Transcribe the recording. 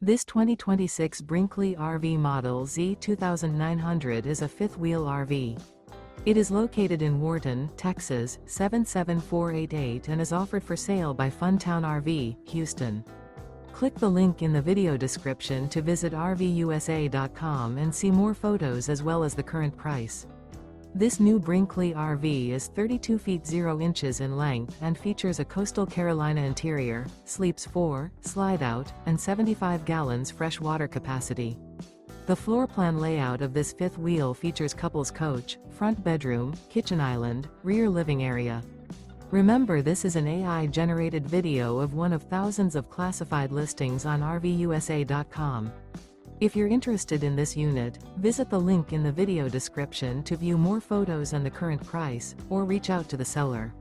This 2026 Brinkley RV Model Z 2900 is a fifth-wheel RV. It is located in Wharton, Texas, 77488 and is offered for sale by Funtown RV, Houston. Click the link in the video description to visit RVUSA.com and see more photos as well as the current price. This new Brinkley RV is 32 feet 0 inches in length and features a coastal Carolina interior, sleeps 4, slide-out, and 75 gallons fresh water capacity. The floor plan layout of this fifth wheel features couples coach, front bedroom, kitchen island, rear living area. Remember, this is an AI-generated video of one of thousands of classified listings on RVUSA.com. If you're interested in this unit, visit the link in the video description to view more photos and the current price, or reach out to the seller.